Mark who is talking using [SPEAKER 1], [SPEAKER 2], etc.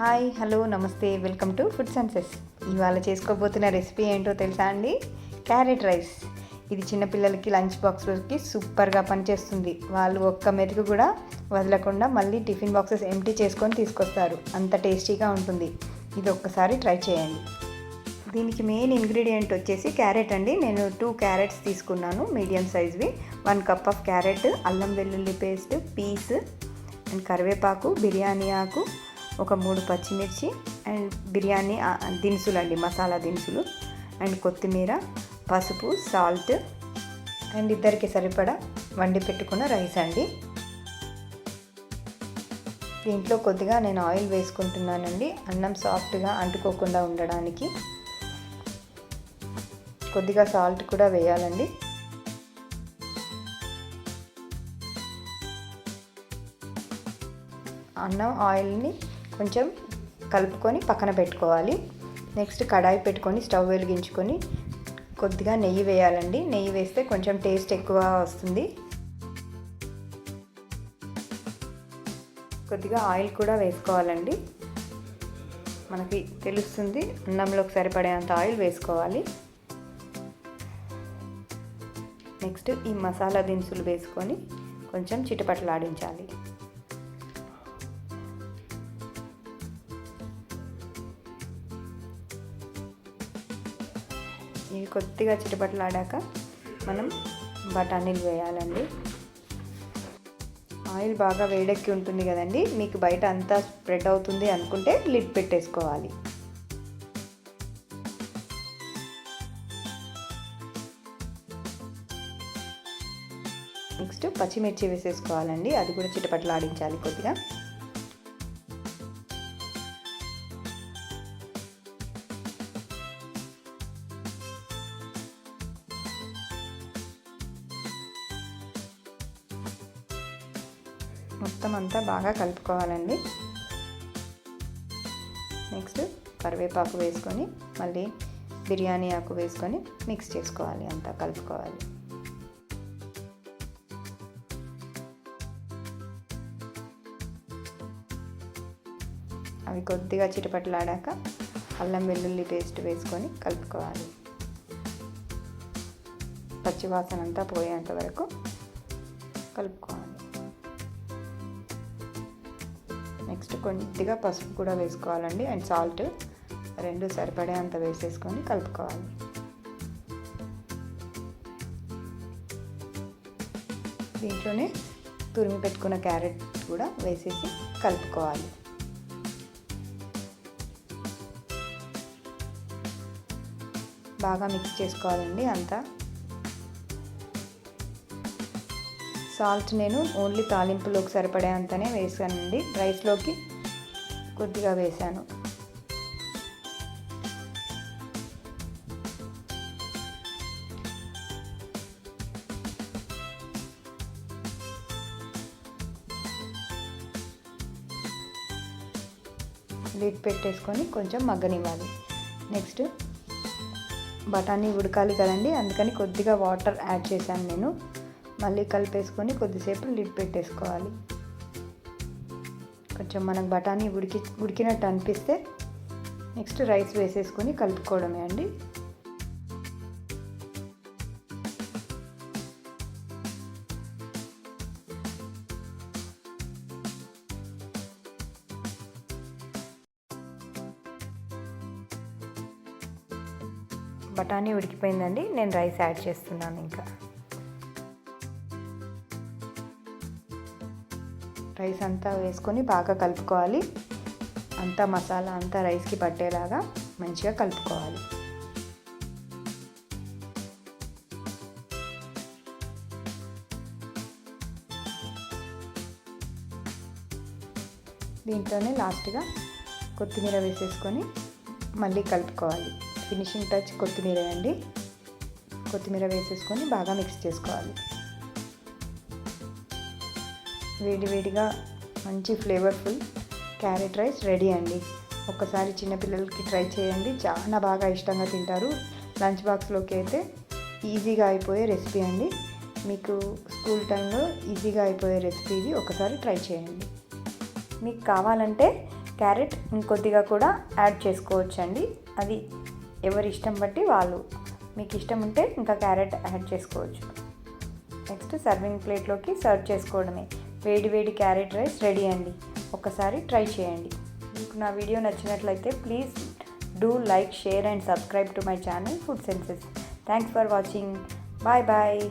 [SPEAKER 1] Hi hello నమస్తే welcome to food senses. ఇవాళ చేసుకోబోతున్న recipe ఏంటో తెలుసా అండి? Carrot rice. ఇది చిన్నపిల్లలకి లంచ్ బాక్స్లోకి సూపర్గా పనిచేస్తుంది. వాళ్ళు ఒక్క మెతుకు కూడా వదలకుండా మళ్ళీ టిఫిన్ బాక్సెస్ ఎంటీ చేసుకొని తీసుకొస్తారు. అంత టేస్టీగా ఉంటుంది. ఇది ఒక్కసారి ట్రై చేయండి. దీనికి మెయిన్ ఇంగ్రీడియంట్ వచ్చేసి క్యారెట్ అండి. నేను 2 క్యారెట్స్ తీసుకున్నాను, మీడియం సైజ్వి. 1 కప్ ఆఫ్ క్యారెట్, అల్లం వెల్లుల్లి పేస్ట్, పీస్ అండ్ కరివేపాకు, బిర్యానీ ఆకు, ఒక 3 పచ్చిమిర్చి అండ్ బిర్యానీ దినుసులు అండి, మసాలా దినుసులు అండ్ కొత్తిమీర, పసుపు, సాల్ట్ అండ్ ఇద్దరికి సరిపడా వండి పెట్టుకున్న రైస్ అండి. దీంట్లో కొద్దిగా నేను ఆయిల్ వేసుకుంటున్నానండి, అన్నం సాఫ్ట్గా అంటుకోకుండా ఉండడానికి. కొద్దిగా సాల్ట్ కూడా వేయాలండి. అన్నం ఆయిల్ని కొంచెం కలుపుకొని పక్కన పెట్టుకోవాలి. నెక్స్ట్ కడాయి పెట్టుకొని స్టవ్ వెలిగించుకొని కొద్దిగా నెయ్యి వేయాలండి. నెయ్యి వేస్తే కొంచెం టేస్ట్ ఎక్కువ వస్తుంది. కొద్దిగా ఆయిల్ కూడా వేసుకోవాలండి. మనకి తెలుస్తుంది, అన్నంలోకి సరిపడేంత ఆయిల్ వేసుకోవాలి. నెక్స్ట్ ఈ మసాలా దినుసులు వేసుకొని కొంచెం చిటపటలాడించాలి. ఇవి కొద్దిగా చిటపటలాడాక మనం బఠానీలు వేయాలండి. ఆయిల్ బాగా వేడెక్కి ఉంటుంది కదండి, మీకు బయట అంతా స్ప్రెడ్ అవుతుంది అనుకుంటే లిడ్ పెట్టేసుకోవాలి. నెక్స్ట్ పచ్చిమిర్చి వేసేసుకోవాలండి, అది కూడా చిటపటలాడించాలి కొద్దిగా. మొత్తం అంతా బాగా కలుపుకోవాలండి. నెక్స్ట్ కరివేపాకు వేసుకొని మళ్ళీ బిర్యానీ ఆకు వేసుకొని మిక్స్ చేసుకోవాలి, అంతా కలుపుకోవాలి. అవి కొద్దిగా చిటపటలాడాక అల్లం వెల్లుల్లి పేస్ట్ వేసుకొని కలుపుకోవాలి. పచ్చివాసన అంతా పోయేంత వరకు కలుపుకోవాలి. నెక్స్ట్ కొద్దిగా పసుపు కూడా వేసుకోవాలండి అండ్ సాల్ట్, రెండు సరిపడేంత వేసేసుకొని కలుపుకోవాలి. దీంట్లోనే తురిమి పెట్టుకున్న క్యారెట్ కూడా వేసేసి కలుపుకోవాలి. బాగా మిక్స్ చేసుకోవాలండి అంతా. సాల్ట్ నేను ఓన్లీ తాలింపులోకి సరిపడేంతనే వేసానండి, రైస్లోకి కొద్దిగా వేసాను. లిడ్ పెట్టేసుకొని కొంచెం మగ్గనివ్వాలి. నెక్స్ట్ బఠానీ ఉడకాలి కదండి, అందుకని కొద్దిగా వాటర్ యాడ్ చేశాను నేను. మళ్ళీ కలిపేసుకొని కొద్దిసేపు లిడ్ పెట్టేసుకోవాలి. కొంచెం మనకు బఠానీ ఉడికినట్టు అనిపిస్తే నెక్స్ట్ రైస్ వేసేసుకొని కలుపుకోవడమే అండి. బఠానీ ఉడికిపోయిందండి, నేను రైస్ యాడ్ చేస్తున్నాను. ఇంకా రైస్ అంతా వేసుకొని బాగా కలుపుకోవాలి. అంతా మసాలా అంతా రైస్కి పట్టేలాగా మంచిగా కలుపుకోవాలి. దీంట్లోనే లాస్ట్గా కొత్తిమీర వేసేసుకొని మళ్ళీ కలుపుకోవాలి. ఫినిషింగ్ టచ్ కొత్తిమీర అండి. కొత్తిమీర వేసేసుకొని బాగా మిక్స్ చేసుకోవాలి. వేడివేడిగా మంచి ఫ్లేవర్ఫుల్ క్యారెట్ రైస్ రెడీ అండి. ఒక్కసారి చిన్నపిల్లలకి ట్రై చేయండి, చాలా బాగా ఇష్టంగా తింటారు. లంచ్ బాక్స్లోకి అయితే ఈజీగా అయిపోయే రెసిపీ అండి. మీకు స్కూల్ టైంలో ఈజీగా అయిపోయే రెసిపీ ఇది, ఒకసారి ట్రై చేయండి. మీకు కావాలంటే క్యారెట్ ఇంకొద్దిగా కూడా యాడ్ చేసుకోవచ్చండి. అది ఎవరి ఇష్టం బట్టి వాళ్ళు, మీకు ఇష్టం ఉంటే ఇంకా క్యారెట్ యాడ్ చేసుకోవచ్చు. నెక్స్ట్ సర్వింగ్ ప్లేట్లోకి సర్వ్ చేసుకోవడమే. వేడి వేడి క్యారెట్ రైస్ రెడీ అండి. ఒకసారి ట్రై చేయండి. మీకు నా వీడియో నచ్చినట్లయితే please do like, share and subscribe to my channel food senses. Thanks for watching. Bye bye.